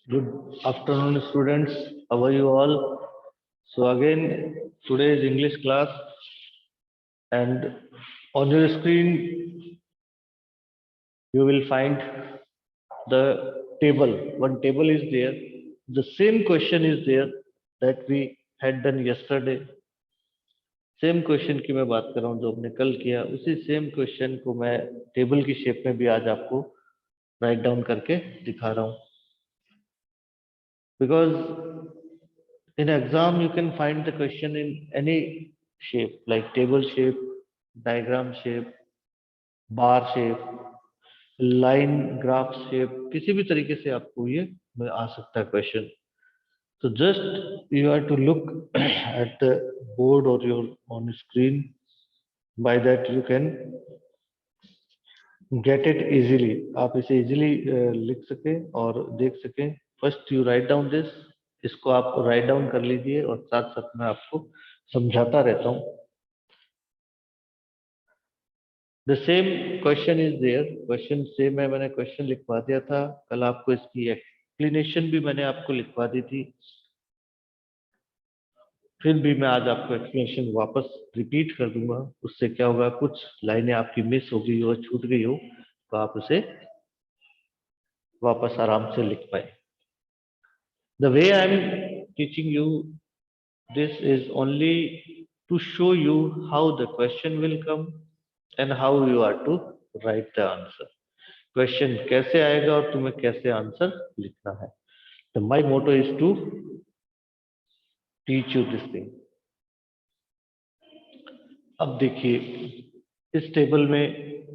Good afternoon, students. How are you all? So again, today is English class, and on your screen you will find the table. One table is there. The same question is there that we had done yesterday. Same question की मैं बात कर रहा हूँ जो हमने कल किया, उसी सेम क्वेश्चन को मैं टेबल की शेप में भी आज आपको राइट डाउन करके दिखा रहा हूँ. Because in exam you can find the question in any shape like table shape, diagram shape, bar shape, line graph shape, किसी भी तरीके से आपको ये में आ सकता है question. So just you have to look at the board or your on screen. By that you can get it easily. आप इसे easily लिख सकें और देख सकें. First you write down this. इसको आप राइट डाउन कर लीजिए और साथ साथ मैं आपको समझाता रहता हूँ. The same question is there. Question same है, मैंने क्वेश्चन लिखवा दिया था कल आपको. इसकी एक्सप्लेनेशन भी मैंने आपको लिखवा दी थी. फिर भी मैं आज आपको एक्सप्लेनेशन वापस रिपीट कर दूंगा. उससे क्या होगा, कुछ लाइनें आपकी मिस हो गई हो, छूट गई हो, तो आप उसे वापस आराम से लिख पाए. The way I am teaching you this is only to show you how the question will come and how you are to write the answer. Question कैसे आएगा और तुम्हें कैसे आंसर लिखना है. तो my motto is to teach you this thing. अब देखिए इस टेबल में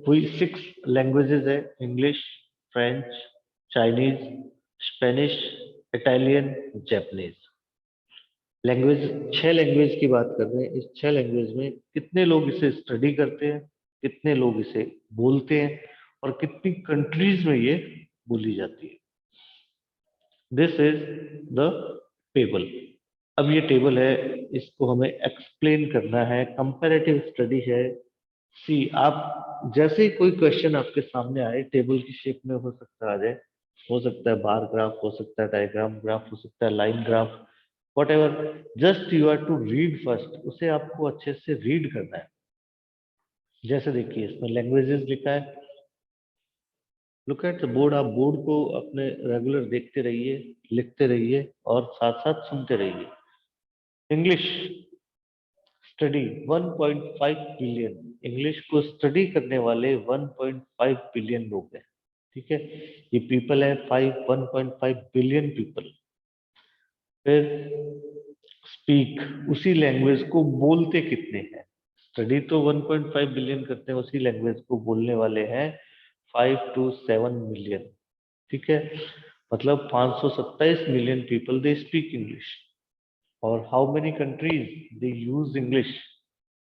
हुई 6 लैंग्वेजेस है. English, French, Chinese, Spanish, Italian, Japanese. Language 6 language की बात कर रहे हैं. इस 6 लैंग्वेज में कितने लोग इसे स्टडी करते हैं, कितने लोग इसे बोलते हैं और कितनी कंट्रीज में ये बोली जाती है. This is the table. अब ये टेबल है, इसको हमें एक्सप्लेन करना है. कंपैरेटिव स्टडी है. सी आप जैसे ही कोई क्वेश्चन आपके सामने आए, टेबल की शेप में हो सकता है आ जाए, हो सकता है बार ग्राफ, हो सकता है डायग्राम ग्राफ, हो सकता है line graph, whatever, just you have to read first. उसे आपको अच्छे से रीड करना है. जैसे देखिए इसमें लैंग्वेजेस लिखा है. Look at the board. आप बोर्ड को अपने रेगुलर देखते रहिए, लिखते रहिए और साथ साथ सुनते रहिए. English study 1.5 billion. इंग्लिश को स्टडी करने वाले 1.5 बिलियन लोग हैं. ठीक है, ये पीपल है 1.5 बिलियन पीपल. फिर स्पीक, उसी लैंग्वेज को बोलते कितने हैं. स्टडी तो 1.5 बिलियन करते हैं, उसी लैंग्वेज को बोलने वाले हैं 5 to 7 मिलियन. ठीक है, मतलब 527 million people they speak English. और how many countries they use English.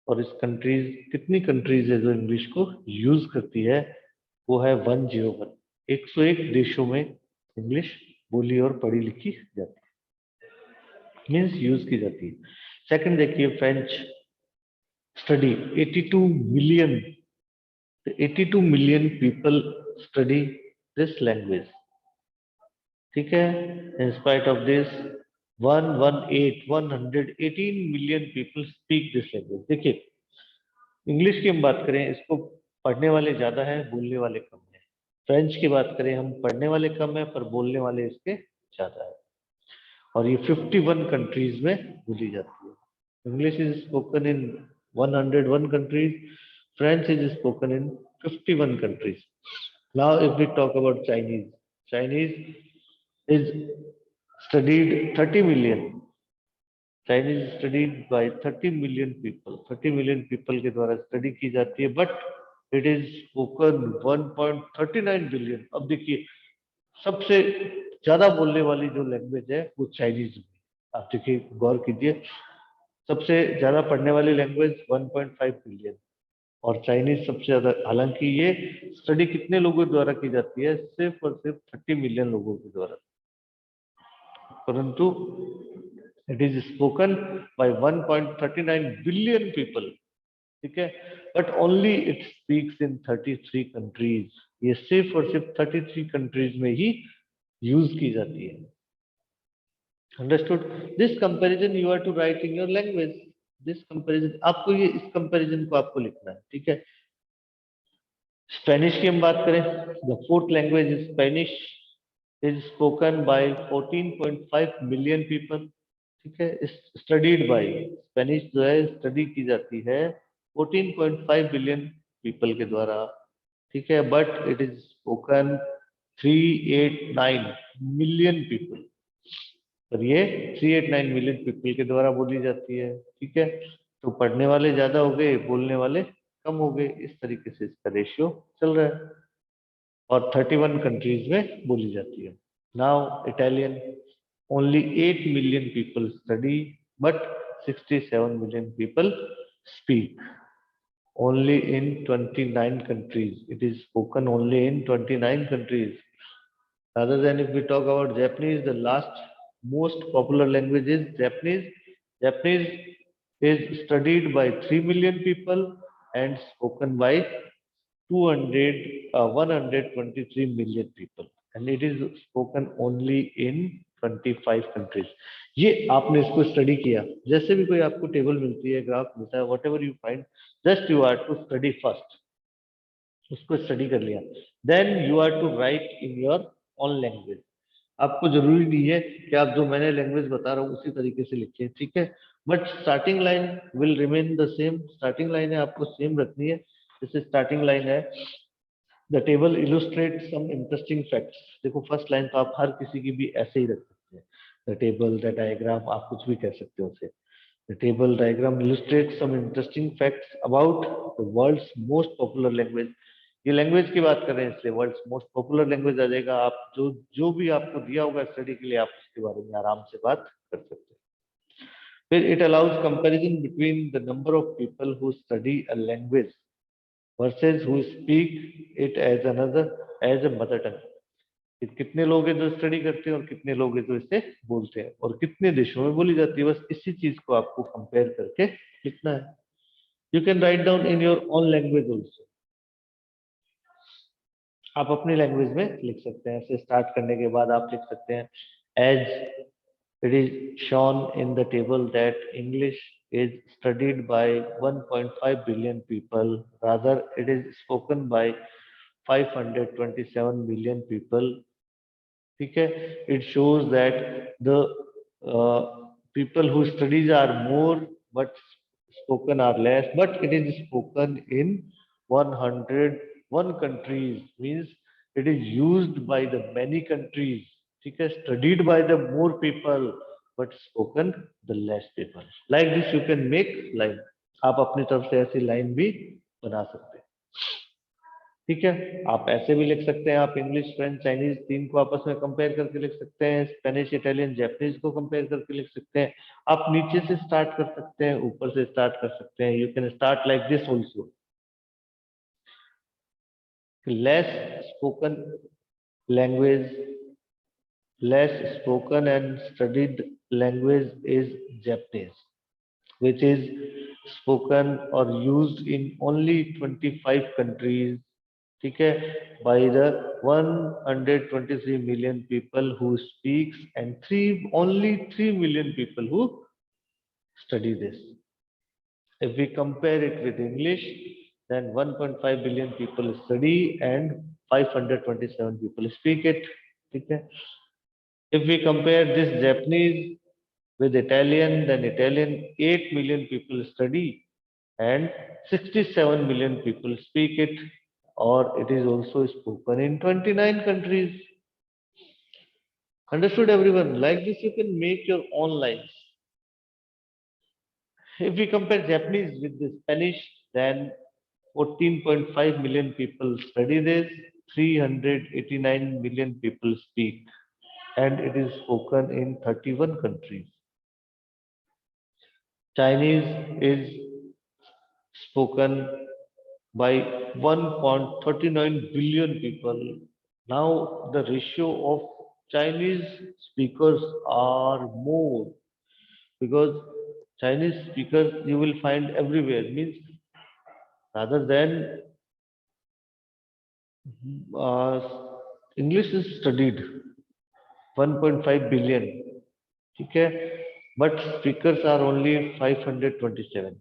और इस कंट्रीज, कितनी कंट्रीज है जो इंग्लिश को यूज करती है, वो है 101. 101 देशों में इंग्लिश बोली और पढ़ी लिखी जाती है, मीन्स यूज की जाती है. सेकंड देखिए French study 82 million. 82 million people study this language. ठीक है, in spite of this 118 million people speak this language. देखिए इंग्लिश की हम बात करें, इसको पढ़ने वाले ज्यादा है, बोलने वाले कम है. फ्रेंच की बात करें, हम पढ़ने वाले कम है पर बोलने वाले इसके ज्यादा है. और ये 51 कंट्रीज में बोली जाती है. English is spoken in 101 countries. French is spoken in 51 countries. Now, if we talk about Chinese, Chinese is studied 30 million. Chinese is studied by 30 million people. 30 million people के द्वारा स्टडी की जाती है, but it is spoken 1.39 billion. अब देखिए सबसे ज्यादा बोलने वाली जो लैंग्वेज है वो चाइनीज में. आप देखिए, गौर कीजिए, सबसे ज्यादा पढ़ने वाली लैंग्वेज 1.5 बिलियन और चाइनीज सबसे ज्यादा. हालांकि ये स्टडी कितने लोगों द्वारा की जाती है, सिर्फ और सिर्फ 30 मिलियन लोगों के द्वारा, परंतु it is spoken bye 1.39 billion people. ठीक है, but only it speaks in 33 countries. ये सिर्फ और सिर्फ 33 कंट्रीज में ही यूज की जाती है। Understood? This comparison you are to write in your language. This comparison आपको ये इस कंपैरिजन को आपको लिखना है, ठीक है। स्पेनिश की हम बात करें, the fourth language is Spanish, is spoken bye 14.5 million people, ठीक है। स्टडीड बाय, स्पेनिश जो है स्टडी की जाती है 14.5 बिलियन पीपल के द्वारा, ठीक है। But it is spoken 389 million people, पर ये 389 मिलियन पीपल के द्वारा बोली जाती है, ठीक है। तो पढ़ने वाले ज्यादा हो गए, बोलने वाले कम हो गए, इस तरीके से इसका रेशियो चल रहा है, और 31 कंट्रीज में बोली जाती है। Now Italian, only 8 million people study, but 67 million people speak, only in 29 countries. It is spoken only in 29 countries. Rather than if we talk about Japanese, the last most popular language is Japanese. Japanese is studied by 3 million people and spoken by 123 million people. And it is spoken only in 25 countries. ये आपने इसको study किया, जैसे भी कोई आपको table मिलती है, ग्राफ मिलता है, whatever you find, just you are to study first, उसको स्टडी कर लिया, then you are to write in your own language. आपको जरूरी नहीं है कि आप जो मैंने लैंग्वेज बता रहा हूँ उसी तरीके से लिखिए, ठीक है। But starting line will remain the same, starting line है आपको सेम रखनी है। जैसे स्टार्टिंग लाइन है, the table illustrate some interesting facts. देखो फर्स्ट लाइन तो आप हर किसी की भी ऐसे ही रख सकते हैं, द टेबल, द डायग्राम, आप कुछ भी कह सकते हो उसे। The table diagram illustrate some interesting facts about the world's most popular language. ये लैंग्वेज की बात कर रहे हैं इसलिए वर्ल्ड्स मोस्ट पॉपुलर लैंग्वेज आ जाएगा। आप जो जो भी आपको दिया होगा स्टडी के लिए, आप उसके बारे में आराम से बात कर सकते हैं। फिर it allows comparison between the number of people who study a language versus who speak it as another, as a mother tongue. कितने लोग हैं जो स्टडी करते हैं और कितने लोग हैं जो इसे बोलते हैं, और कितने देशों में बोली जाती है, बस इसी चीज को आपको कंपेयर करके लिखना है। You can write down in your own language also, आप अपनी लैंग्वेज में लिख सकते हैं। ऐसे स्टार्ट करने के बाद आप लिख सकते हैं, as it is shown in the table that English is studied by 1.5 billion people, rather it is spoken by 527 million people, ठीक है। It shows that the people who studies are more but spoken are less, but it is spoken in 101 countries, means it is used by the many countries, ठीक है। studied by the more people but spoken the less people. Like this you can make line, आप अपनी तरफ से ऐसी line भी बना सकते हैं, ठीक है। आप ऐसे भी लिख सकते हैं, आप इंग्लिश, फ्रेंच, चाइनीज तीन को आपस में कंपेयर करके लिख सकते हैं, स्पेनिश, इटालियन, जापानीज को कंपेयर करके लिख सकते हैं। आप नीचे से स्टार्ट कर सकते हैं, ऊपर से स्टार्ट कर सकते हैं। You can start like this also, less spoken language, less spoken and studied language is Japanese, which is spoken or used in only 25 countries, ठीक है, by the 123 million people who speaks and only 3 million people who study this. If we compare it with English, then 1.5 billion people study and 527 people speak it. Okay. If we compare this Japanese with Italian, then Italian 8 million people study and 67 million people speak it, or it is also spoken in 29 countries. Understood everyone? Like this you can make your own lines. If we compare Japanese with the Spanish, then 14.5 million people study this, 389 million people speak, and it is spoken in 31 countries. Chinese is spoken by 1.39 billion people. Now the ratio of Chinese speakers are more, because Chinese speakers you will find everywhere, means rather than uh, English is studied, 1.5 billion, ठीक है, but speakers are only 527.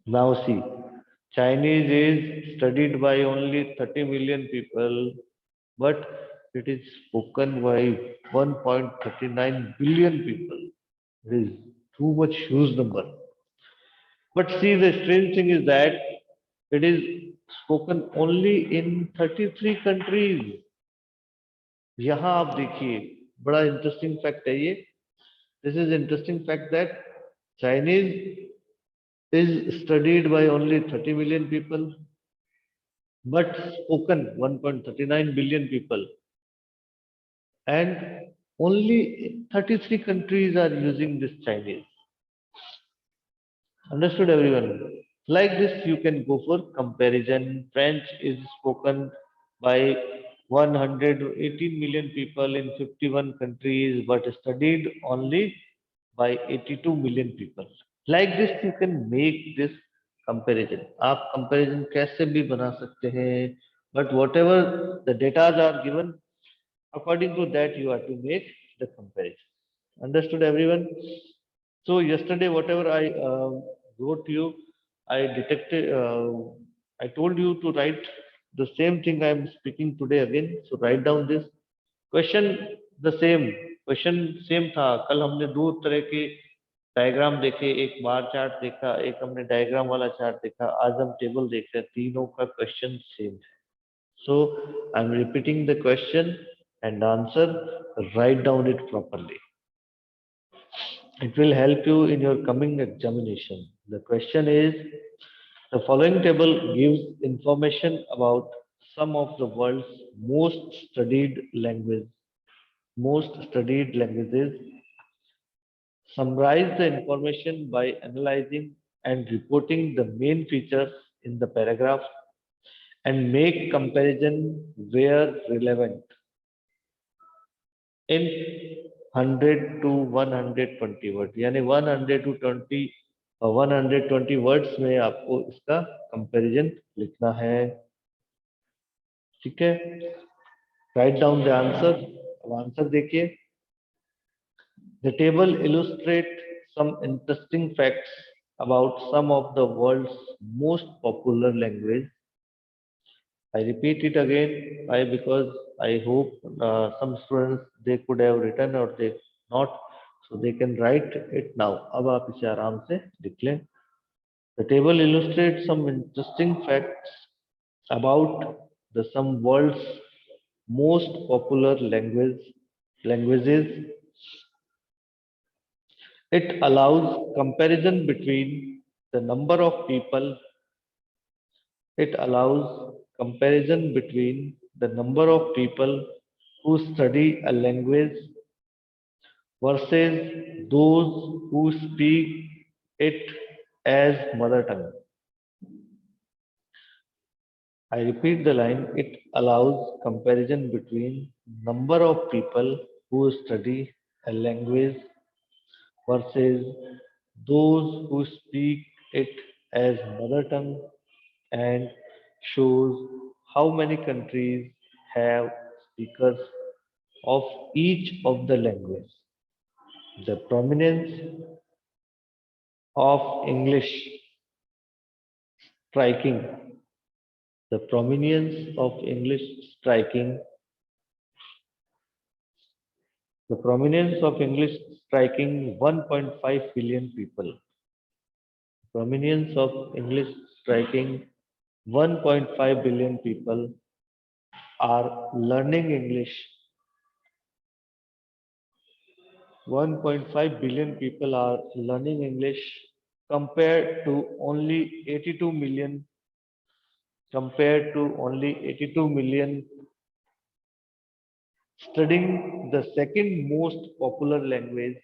Now see, Chinese is studied by only 30 million people, but it is spoken by 1.39 billion people. It is too much huge number. But see, the strange thing is that it is spoken only in 33 countries. यहाँ आप देखिए, बड़ा interesting fact है ये. This is interesting fact that Chinese is studied by only 30 million people, but spoken 1.39 billion people, and only 33 countries are using this Chinese. Understood, everyone? Like this, you can go for comparison. French is spoken by 118 million people in 51 countries, but studied only by 82 million people. Like this, you can make this comparison. आप comparison कैसे भी बना सकते हैं, but whatever the data are given, according to that you have to make the comparison. Understood, everyone? So yesterday, whatever I wrote you, I detected. I told you to write the same thing I am speaking today again. So write down this question. The same question same था. कल हमने दो तरह के diagram देखे, एक bar chart देखा, एक हमने डायग्राम वाला चार्ट देखा. आज हम टेबल देख रहे हैं, तीनों का क्वेश्चन सेम है. So I'm repeating the question and answer. Write down it properly. It will help you in your coming examination. The question is, the following table gives information about some of the world's most studied languages. Summarize the information by analyzing and reporting the main features in the paragraph and make comparison where relevant in 100 to 120 word, यानी 100 to 20 120 words में आपको इसका comparison लिखना है. ठीक है, write down the answer. अब answer देखिए. The table illustrate some interesting facts about some of the world's most popular language. I repeat it again. Why? Because I hope some students they could have written or they not, so they can write it now. अब आप इसे आराम से लिख लें. The table illustrates some interesting facts about the some world's most popular languages. It allows comparison between the number of people. It allows comparison between the number of people who study a language versus those who speak it as mother tongue. I repeat the line. It allows comparison between number of people who study a language versus those who speak it as mother tongue, and shows how many countries have speakers of each of the language. The prominence of English striking. The prominence of English striking. The prominence of English striking 1.5 billion people. Prominence of English striking 1.5 billion people are learning English. 1.5 billion people are learning English compared to only 82 million studying the second most popular language,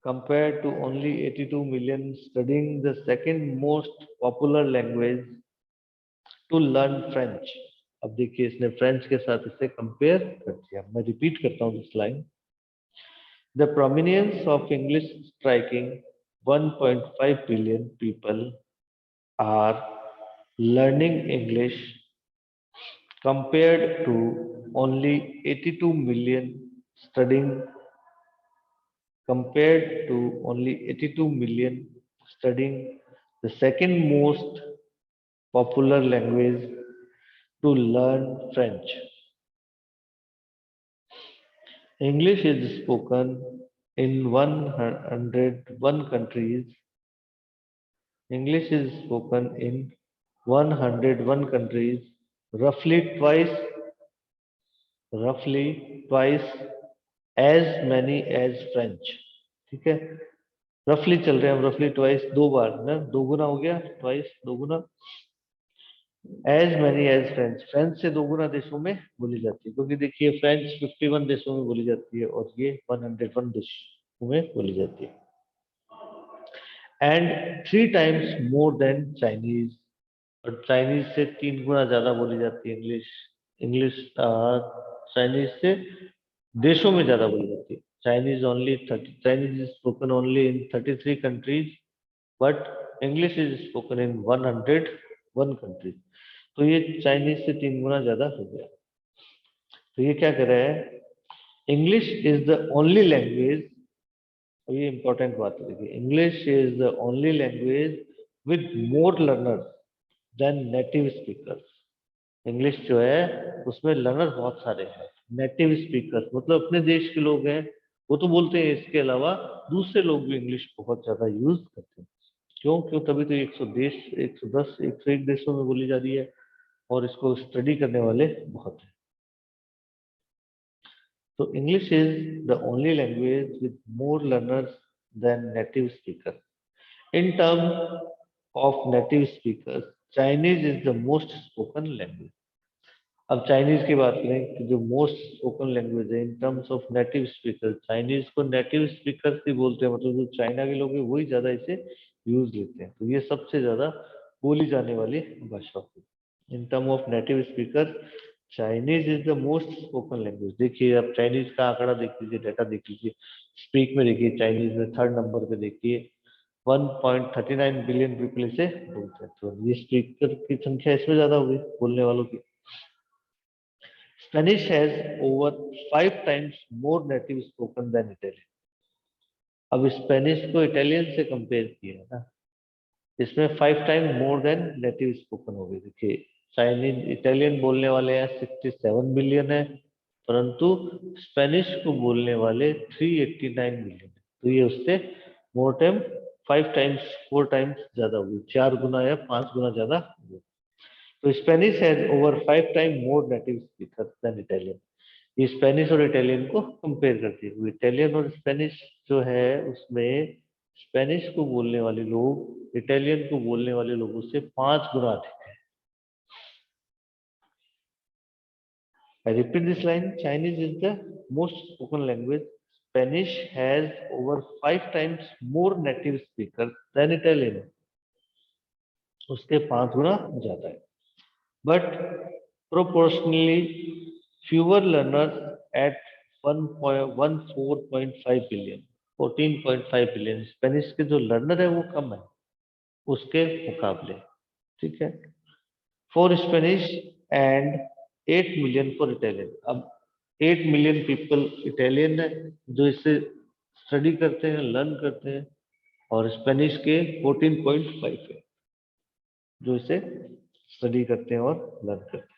compared to only 82 million studying the second most popular language to learn French. अब देखिए इसने French के साथ इसे compare कर दिया. मैं repeat करता हूँ this line. The prominence of English striking 1.5 billion people are learning English compared to only 82 million studying compared to only 82 million studying the second most popular language to learn French. English is spoken in 101 countries. English is spoken in 101 countries, roughly twice, roughly twice as many as French. ठीक है, रफली चल रहे हैं हम, रफली twice, दो बार ना, दो गुना हो गया, ट्वाइस दो गुना, as many as French, French से दो गुना देशों में बोली जाती है, क्योंकि देखिए फ्रेंच 51 देशों में बोली जाती है और ये 101 देशों में बोली जाती है, and 3 times more than Chinese, और चाइनीज से 3 गुना ज्यादा बोली जाती है इंग्लिश। इंग्लिश चाइनीज से देशों में ज्यादा बोली जाती है। Chinese is spoken only in 33 countries, but English is spoken in 101 countries. तो ये चाइनीज से 3 गुना ज्यादा हो गया। तो ये क्या कर रहा है, English is the only language, ये इंपॉर्टेंट बात है, देखिए English is the only language with more learners than native speakers. English जो है उसमें लर्नर बहुत सारे हैं, नेटिव स्पीकर्स मतलब अपने देश के लोग हैं वो तो बोलते हैं, इसके अलावा दूसरे लोग भी इंग्लिश बहुत ज्यादा यूज करते हैं। क्यों क्यों तभी तो 110 101 देशों में बोली जा रही है और इसको स्टडी करने वाले बहुत हैं। तो English is the only language with more learners than native speaker. In terms of native speakers, Chinese is the most spoken language. अब चाइनीज की बात करें कि जो मोस्ट स्पोकन लैंग्वेज है in terms of native speaker, Chinese को native speaker ही बोलते हैं, मतलब जो चाइना के लोग हैं वही ज्यादा इसे यूज लेते हैं। तो ये सबसे ज्यादा बोली जाने वाली भाषा होती है। In term of native speaker, Chinese is the most spoken language. देखिए आप चाइनीज का आंकड़ा देख लीजिए, डाटा देख लीजिए, स्पीक में देखिए चाइनीज में 3rd नंबर पे देखिए 1.39 बिलियन पीपल इसे बोलते हैं। तो ये स्पीकर की संख्या इसमें ज्यादा होगी बोलने वालों की। Spanish has over 5 times more native spoken than Italian. अब स्पेनिश को इटालियन से कंपेयर किया है ना, इसमें 5 time more than native spoken हो गई। देखिए चाइनीज इटालियन बोलने वाले हैं 67 मिलियन है, परंतु स्पेनिश को बोलने वाले 389 मिलियन है। तो ये उससे मोर टाइम 5 टाइम्स 4 टाइम्स ज्यादा हुई, 4 गुना या 5 गुना ज्यादा हुई। तो Spanish has over 5 time more native speaker than Italian. ये स्पेनिश और इटालियन को कंपेयर करती है। इटालियन और स्पेनिश जो है उसमें स्पेनिश को बोलने वाले लोग इटालियन को बोलने वाले लोगों से 5 गुना अधिक है। I repeat this line, Chinese is the most spoken language. Spanish has over 5 times more native speakers than Italian. उसके 5 गुना ज्यादा है, but proportionally fewer learners at 14.5 billion, 14.5 billion Spanish के जो लर्नर है वो कम है उसके मुकाबले। ठीक है, for Spanish and 8 million for Italian. अब 8 मिलियन पीपल इटालियन है जो इसे स्टडी करते हैं, लर्न करते हैं, और स्पेनिश के 14.5 है जो इसे स्टडी करते हैं और लर्न करते हैं।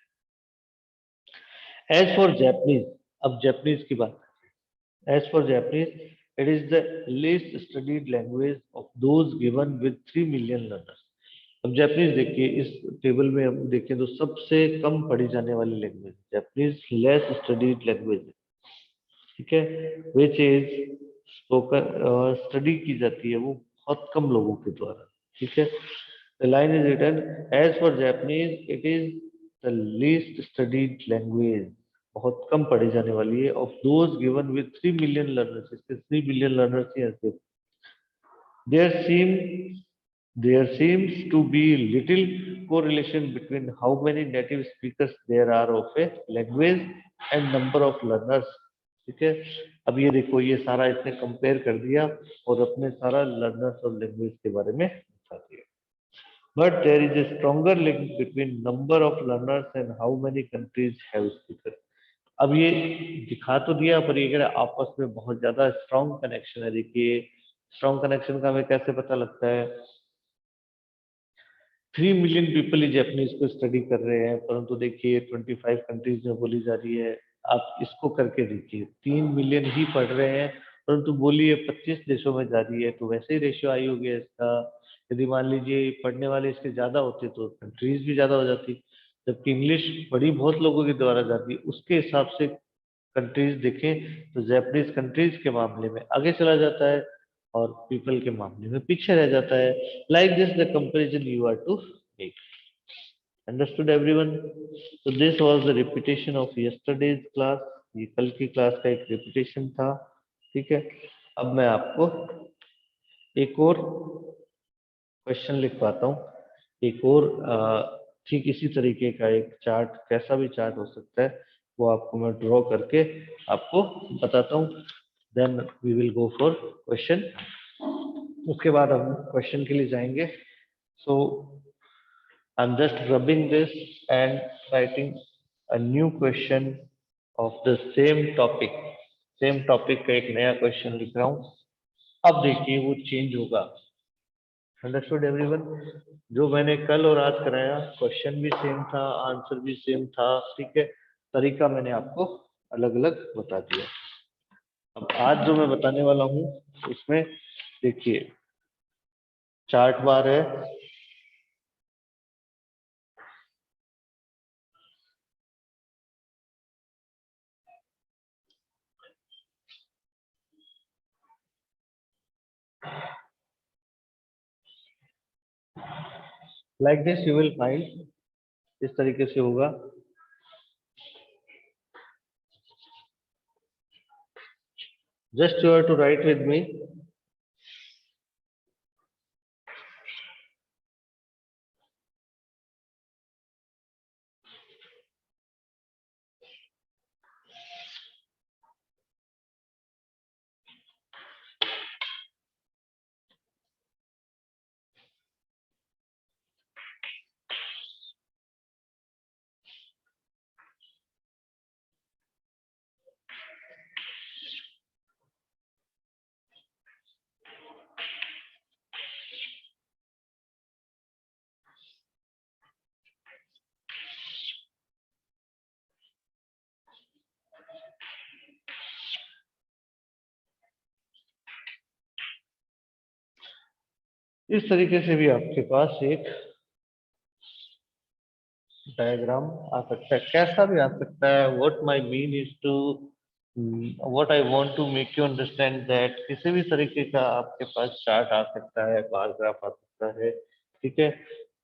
एज फॉर जैपनीज, अब जैपनीज की बात, as for Japanese, it is the least studied language of those given with 3 million learners. अब जापानीज देखिए, इस टेबल में हम देखें तो सबसे कम पढ़ी जाने वाली language Japanese, less studied language है। ठीक है, विच इज स्पोकन, स्टडी की जाती है वो बहुत कम लोगों के द्वारा। ठीक है, the line is written, as for Japanese it is the least studied language, बहुत कम पढ़ी जाने वाली है, of those given with 3 million learners, इसके 3 मिलियन लर्नर्स ही ऐसे। There seem there seems to be little correlation between how many native speakers there are of a language and number of learners। ठीक है, अब ये देखो ये सारा इसने कंपेयर कर दिया और अपने सारा लर्नर्स और लैंग्वेज के बारे में बता दिया। But there is a stronger link between number of learners and how many countries have speakers. अब ये दिखा तो दिया, पर ये कह रहा है आपस में बहुत ज्यादा स्ट्रॉन्ग कनेक्शन है। देखिए स्ट्रॉन्ग कनेक्शन का हमें कैसे पता लगता है? 3 मिलियन पीपल ही जापानीज को स्टडी कर रहे हैं, परंतु देखिए 25 कंट्रीज में बोली जा रही है। आप इसको करके देखिए, 3 मिलियन ही पढ़ रहे हैं, परंतु बोलिए 25 देशों में जा रही है, तो वैसे ही रेशियो आई होगी इसका। यदि मान लीजिए पढ़ने वाले इसके ज्यादा होते तो कंट्रीज भी ज्यादा हो जाती, जबकि इंग्लिश पढ़ी बहुत लोगों के द्वारा जाती है, उसके हिसाब से कंट्रीज देखें तो जापानीज कंट्रीज के मामले में आगे चला जाता है और पीपल के मामले में पीछे रह जाता है। Like this the comparison you are to make. Understood everyone? so this was the repetition of yesterday's class। ये कल की क्लास का एक रिपीटेशन था। ठीक है, अब मैं आपको एक और क्वेश्चन लिखवाता हूँ। एक और ठीक इसी तरीके का एक चार्ट, कैसा भी चार्ट हो सकता है, वो आपको मैं ड्रॉ करके आपको बताता हूँ। Then we will go for question. उसके बाद हम क्वेश्चन के लिए जाएंगे। So I am just rubbing this and writing a new question of the same topic. Same topic का एक नया क्वेश्चन लिख रहा हूँ। अब देखिए वो चेंज होगा। Understood everyone? जो मैंने कल और आज कराया, क्वेश्चन भी सेम था, आंसर भी सेम था। ठीक है, तरीका मैंने आपको अलग अलग बता दिया। अब आज जो मैं बताने वाला हूँ उसमें देखिए चार्ट बार है। Like this you will find, इस तरीके से होगा। Just you have to write with me. इस तरीके से भी आपके पास एक डायग्राम आ सकता है, कैसा भी आ सकता है। What my mean is to, what I want to make you understand that, किसी भी तरीके का आपके पास चार्ट आ सकता है, बार ग्राफ आ सकता है। ठीक है,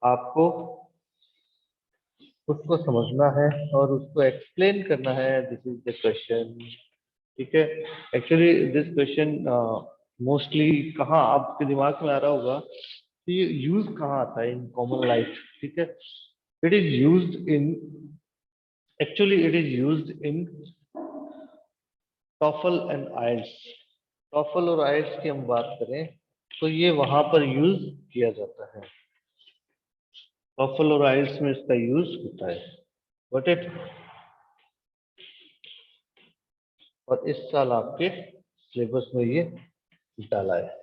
आपको उसको समझना है और उसको एक्सप्लेन करना है। This is the question. ठीक है, एक्चुअली दिस क्वेश्चन मोस्टली कहाँ आपके दिमाग में आ रहा होगा कि ये यूज कहाँ आता है इन कॉमन लाइफ। ठीक है, it is used in, actually it is used in TOEFL and IELTS. TOEFL और आइल्स की हम बात करें तो ये वहां पर यूज किया जाता है। टॉफल और आइल्स में इसका यूज होता है। बट इट, और इस साल आपके सिलेबस में ये डाला है।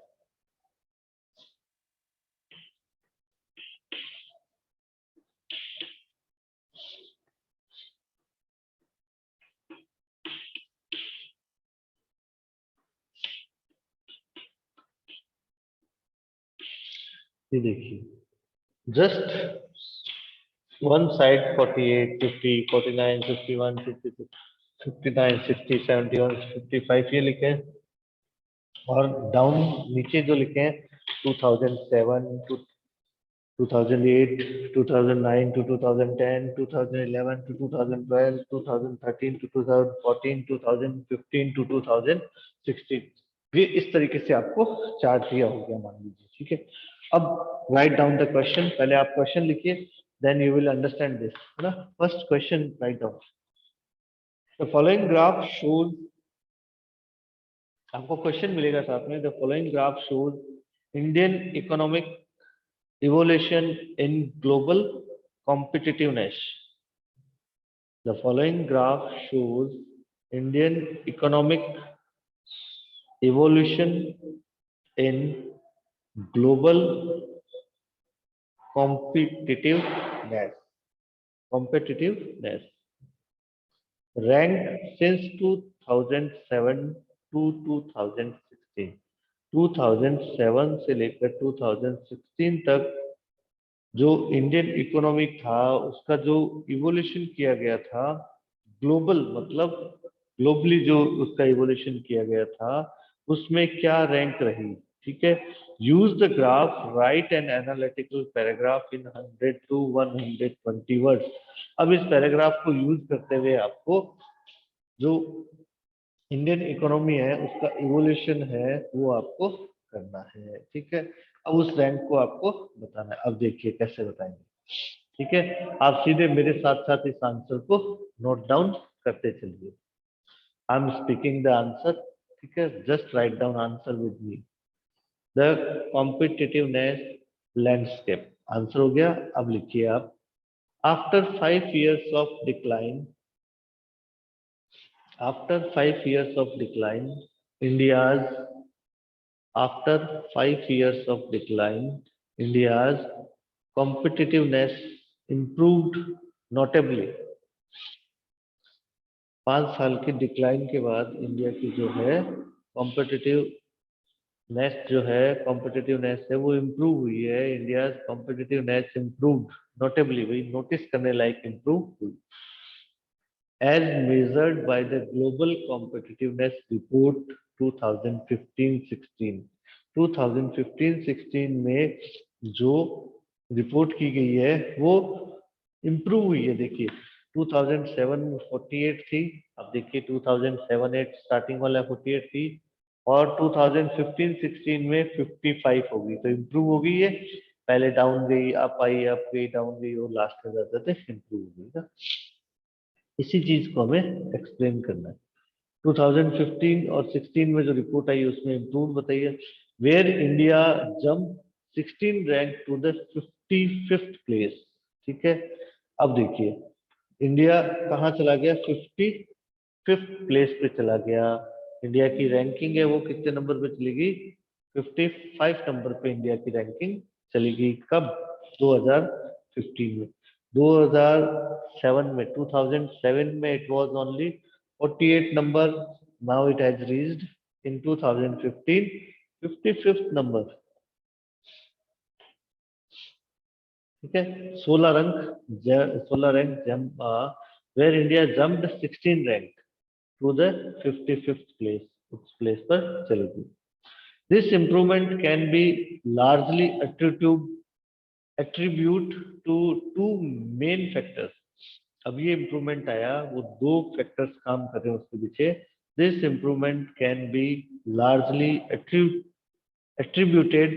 ये देखिए, जस्ट वन साइड 48, 50, 49, 51, 52, 59, 60, 71, 55 ये लिखे हैं। और डाउन नीचे जो लिखे हैं 2007 to 2008, 2009 to 2010, 2011 to 2012, 2013 to 2014, 2015 to 2016, ये इस तरीके से आपको चार्ट दिया हो गया मान लीजिए। ठीक है, अब राइट डाउन द क्वेश्चन। पहले आप क्वेश्चन लिखिए, then you will understand this, है ना। First question write down. The following graph shows, आपको क्वेश्चन मिलेगा साथ में। The following graph shows Indian economic evolution in global competitiveness। The following graph shows Indian economic evolution in global competitiveness. Competitiveness ranked since 2007 to 2016. 2007 से लेकर 2016 तक जो Indian economy था उसका जो इवोल्यूशन किया गया था ग्लोबल मतलब ग्लोबली जो उसका इवोल्यूशन किया गया था उसमें क्या रैंक रही। ठीक है, use the graph write an analytical paragraph in 100 to 120 words. अब इस पैराग्राफ को यूज करते हुए आपको जो इंडियन इकोनॉमी है उसका इवोल्यूशन है वो आपको करना है। ठीक है, अब उस रैंक को आपको बताना है। अब देखिए कैसे बताएंगे। ठीक है, आप सीधे मेरे साथ साथ इस आंसर को नोट डाउन करते चलिए। I am speaking the answer. ठीक है, just write down answer with me. The competitiveness landscape answer हो गया। अब लिखिए आप। After 5 years of decline, after 5 years of decline, India's after 5 years of decline, India's competitiveness improved notably। 5 साल की decline के बाद इंडिया की जो है कॉम्पिटिटिवनेस है वो इम्प्रूव हुई है। इंडिया कॉम्पिटिटिवनेस इम्प्रूव्ड नोटेबली, वही नोटिस करने लायक इम्प्रूव हुई। As measured by the Global Competitiveness Report 2015-16, 2015-16 में जो रिपोर्ट की गई है वो इम्प्रूव हुई है। देखिए 2007 में 48 थी, अब देखिए 2007-8 स्टार्टिंग वाला 48 थी और 2015-16 में 55 होगी, तो इम्प्रूव हो गई है। पहले डाउन गई, अप आई, अप गई, डाउन गई और लास्ट में जाते थे इम्प्रूव हो गई ना। इसी चीज को हमें एक्सप्लेन करना है। 2015 और 16 में जो रिपोर्ट आई उसमें इम्प्रूव बताइए। Where India jump 16 rank to the 55th place. ठीक है, अब देखिए इंडिया कहाँ चला गया, 55th प्लेस पे चला गया। इंडिया की रैंकिंग है वो कितने नंबर पे चली गई, 55 नंबर पे इंडिया की रैंकिंग चली गई। कब, 2015 में। 2007 में 2007 में it was only 48 number, now it has reached in 2015 55th number. ठीक है, 16 rank jump where India jumped 16 rank to the 55th place, उस प्लेस पर चली गई। This improvement can be largely attribute to two main factors। अब ये improvement आया वो दो फैक्टर्स काम कर रहे हैं उसके पीछे। This improvement can be largely attributed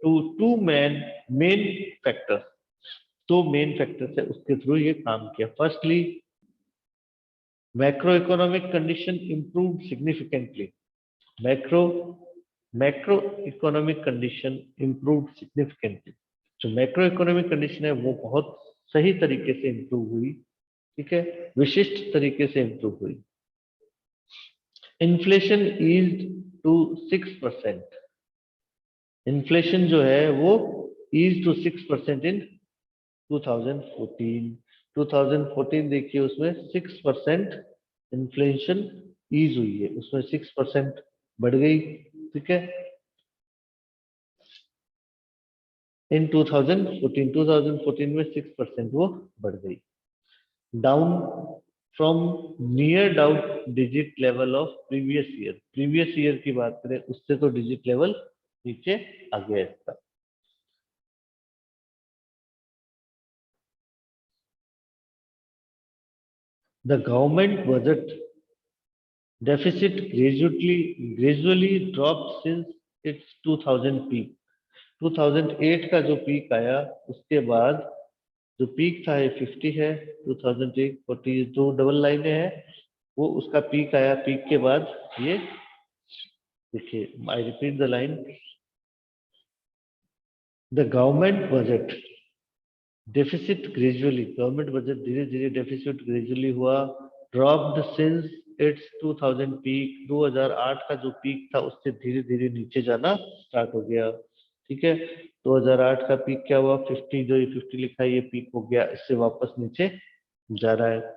to two main factors। दो मेन फैक्टर्स है उसके थ्रू ये काम किया। Firstly macro economic condition improve significantly. Macro macro economic condition improve significantly. जो मैक्रो इकोनॉमिक कंडीशन है वो बहुत सही तरीके से इम्प्रूव हुई। ठीक है, विशिष्ट तरीके से इम्प्रूव हुई। Inflation eased to 6%। इन्फ्लेशन जो है वो ईज टू 6% इन 2014। 2014 देखिए उसमें 6% इन्फ्लेशन ईज हुई है, उसमें 6% बढ़ गई। ठीक है, इन 2014 में 6% वो बढ़ गई। Down from near doubt digit level of previous year की बात करें उससे तो डिजिट लेवल नीचे आ गया इसका। The government budget deficit gradually drop since it's 2000 peak. 2008 का जो पीक आया उसके बाद जो पीक था ये 50 है। 2008 40 जो डबल लाइनें हैं वो उसका पीक आया, पीक के बाद ये देखिए, I repeat the line. The government budget deficit gradually, government budget धीरे धीरे डेफिसिट ग्रेजुअली हुआ, ड्रॉप्ड सिंस इट्स 2000 पीक, 2008 का जो पीक था उससे धीरे धीरे नीचे जाना स्टार्ट हो गया। ठीक है, 2008 का पीक क्या हुआ, 50, जो ये 50 लिखा है ये पीक हो गया, इससे वापस नीचे जा रहा है।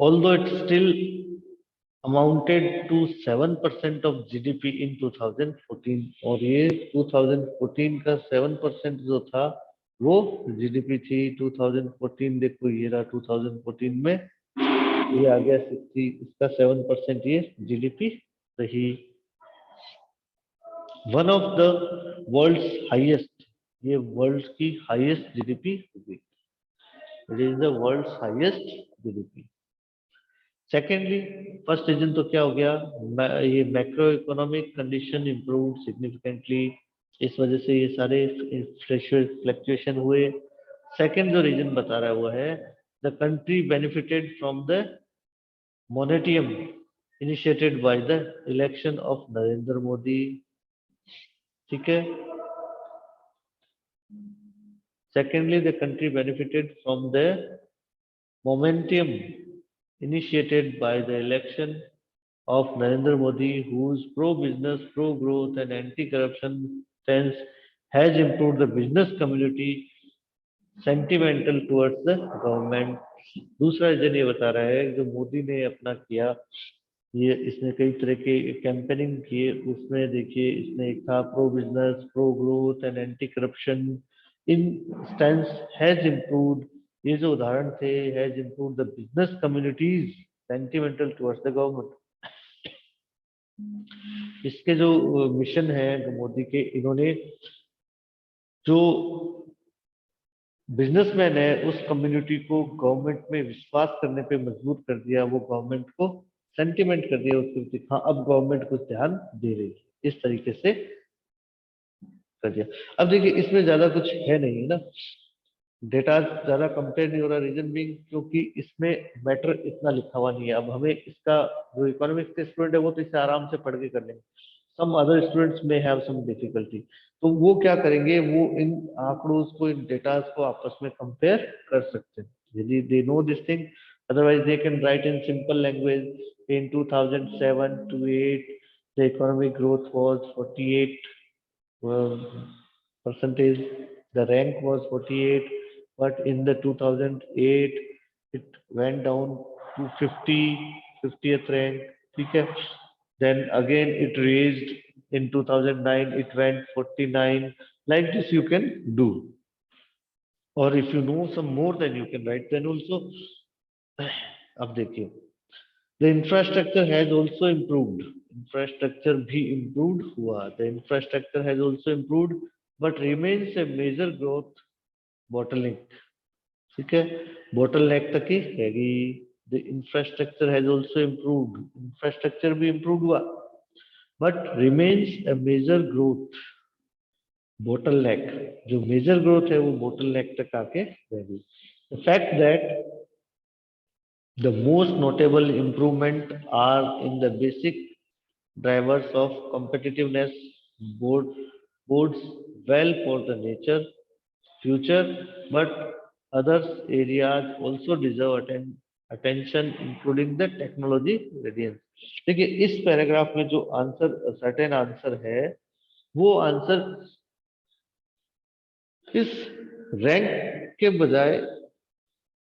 Although it still amounted to 7% of GDP in 2014, और ये 2014 का 7% जो था वो जीडीपी थी। 2014 देखो ये रहा, 2014 में ये आ गया 60, इसका 7% ये जीडीपी रही। One of the world's highest, ये वर्ल्ड की हाईएस्ट जीडीपी होगी, it is the world's highest GDP. Secondly, first reason तो क्या हो गया, ये macro economic condition improve significantly, इस वजह से ये सारे फ्लक्चुएशन हुए। सेकेंड जो रीजन बता रहा है वो है the country benefited from the momentum initiated by the election of Narendra Modi. ठीक है, secondly the country benefited from the momentum initiated by the election of Narendra Modi, whose pro-business, pro-growth and anti-corruption stance has improved the business community sentimental towards the government। दूसरा reason ये बता रहा है जो मोदी ने अपना किया, ये इसने कई तरह के कैंपेनिंग किए, उसमें देखिए इसने एक था pro business, pro growth and anti corruption in stand has improved, ये जो उदाहरण थे, has improved the business communities sentimental towards the government. इसके जो मिशन है मोदी के, इन्होंने जो बिजनेसमैन है उस कम्युनिटी को गवर्नमेंट में विश्वास करने पे मजबूर कर दिया, वो गवर्नमेंट को सेंटिमेंट कर दिया उसके प्रति, हाँ अब गवर्नमेंट कुछ ध्यान दे रही है, इस तरीके से कर दिया। अब देखिए इसमें ज्यादा कुछ है नहीं है ना, डेटा ज्यादा कंपेयर नहीं हो रहा, रीजन बीइंग क्योंकि इसमें मैटर इतना लिखा हुआ नहीं है। अब हमें इसका, जो इकोनॉमिक्स के स्टूडेंट है वो तो इसे आराम से पढ़ के कर लेंगे, सम अदर स्टूडेंट्स में हैव सम डिफिकल्टी, तो वो क्या करेंगे, वो इन आंकड़ों को, इन डेटा को आपस में कंपेयर कर सकते हैं यदि they know this thing, otherwise they can write in simple language in 2007 to 8 the economic growth was 48 percentage, the rank was 48, but in the 2008 it went down to 50, 50th rank, ठीक है, then again it raised in 2009, it went 49, like this you can do, or if you know some more then you can write then also। अब देखिए the infrastructure has also improved, infrastructure भी improved हुआ, the infrastructure has also improved but remains a major growth bottleneck। ठीक है, bottleneck तक ही रहेगी। the infrastructure has also improved, infrastructure भी improved हुआ but remains a major growth bottleneck, जो major growth है वो bottleneck तक आके रहेगी। the fact that the most notable improvement are in the basic drivers of competitiveness, board, boards well for the nature future, but other areas also deserve attention including the technology readiness। देखिए इस paragraph में जो answer, certain answer है, वो answer इस rank के बजाय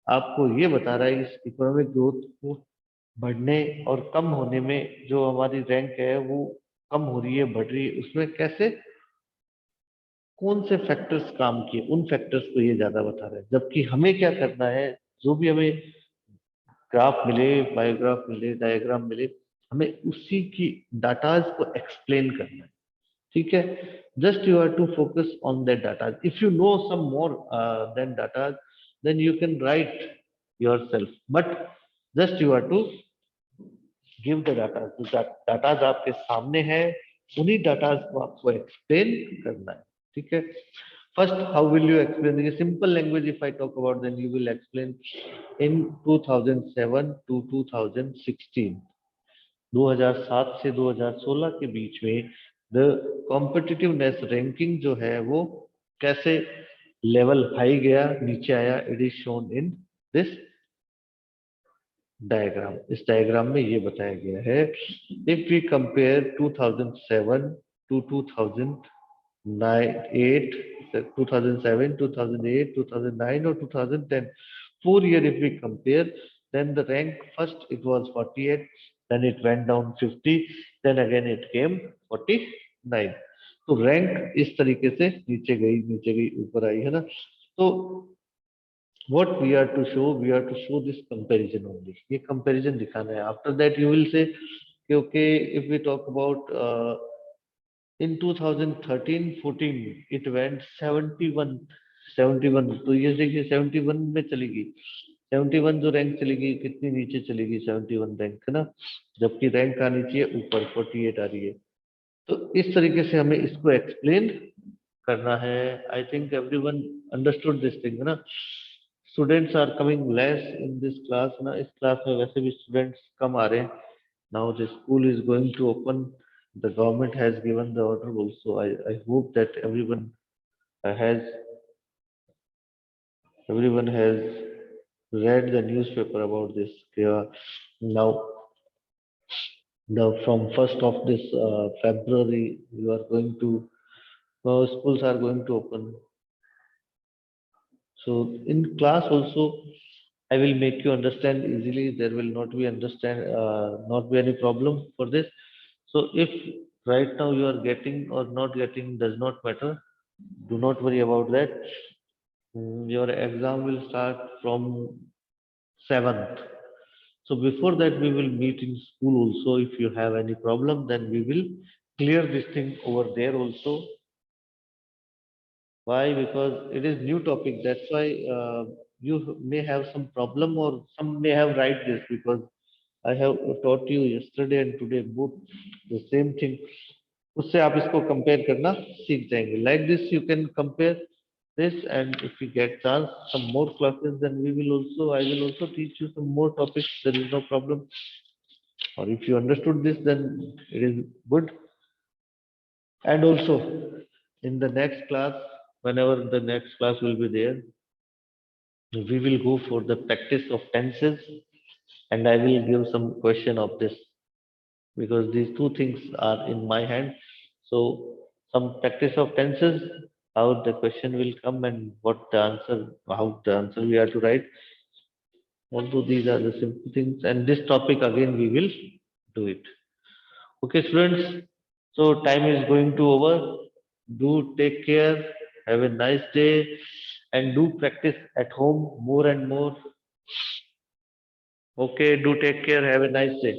आपको ये बता रहा है इस इकोनॉमिक ग्रोथ को बढ़ने और कम होने में, जो हमारी रैंक है वो कम हो रही है बढ़ रही है, उसमें कैसे कौन से फैक्टर्स काम किए, उन फैक्टर्स को ये ज्यादा बता रहा है। जबकि हमें क्या करना है, जो भी हमें ग्राफ मिले, बायोग्राफ मिले, डायग्राम मिले, हमें उसी की डाटाज को एक्सप्लेन करना है। ठीक है, just you have to focus on that data, if you know some more then data then you can write yourself, but just you have to give the data, जो डाटाज आपके सामने है उन्हीं डाटाज को आपको एक्सप्लेन करना है। ठीक है, first how will you explain, ये simple language if I talk about then you will explain in 2007 to 2016, 2007 से 2016 के बीच में द कॉम्पिटिटिवनेस रैंकिंग जो है वो कैसे लेवल हाई गया नीचे आया, it is shown in this diagram. इस डायग्राम में ये बताया गया है, if we compare 2007 to 2008, 2007, 2008, 2009 or 2010, 4 year if we compare, then the rank first it was 48, then it went down 50, then again it came 49। तो रैंक इस तरीके से नीचे गई ऊपर आई है ना। तो what we are to show, we are to show this comparison only, ये comparison दिखाना है। After that you will say कि okay, if we talk about in 2013-14 it went 71, 71, तो ये देखिए 71 में चली गई, 71 जो रैंक चली गई कितनी नीचे चली गई, 71 रैंक है ना, जबकि रैंक आनी चाहिए ऊपर 48 आ रही है। तो इस तरीके से हमें इसको एक्सप्लेन करना है। I think everyone understood this thing है ना। Students are coming less in this class ना, इस क्लास में वैसे भी स्टूडेंट्स कम आ रहे हैं। Now the school is going to open, the government has given the order also. I hope that has everyone has read the newspaper about this। Now the from first of this February you are going to schools are going to open. So in class also, I will make you understand easily. There will not be any problem for this. So if right now you are getting or not getting does not matter. Do not worry about that. Your exam will start from 7th. So before that, we will meet in school also. If you have any problem, then we will clear this thing over there also. Why? Because it is new topic. That's why you may have some problem or some may have write this because I have taught you yesterday and today both the same thing। उससे आप इसको compare करना सीख जाएंगे। Like this, you can compare this, and if you get chance some more classes, then I will also teach you some more topics. There is no problem. Or if you understood this, then it is good। And also in the next class, whenever the next class will be there, we will go for the practice of tenses, and I will give some question of this because these two things are in my hand। So some practice of tenses, how the question will come and what the answer, how the answer we are to write, although these are the simple things, and this topic again we will do it। Okay, students. So time is going to over. Do take care. Have a nice day, and do practice at home more and more. Okay, do take care. Have a nice day.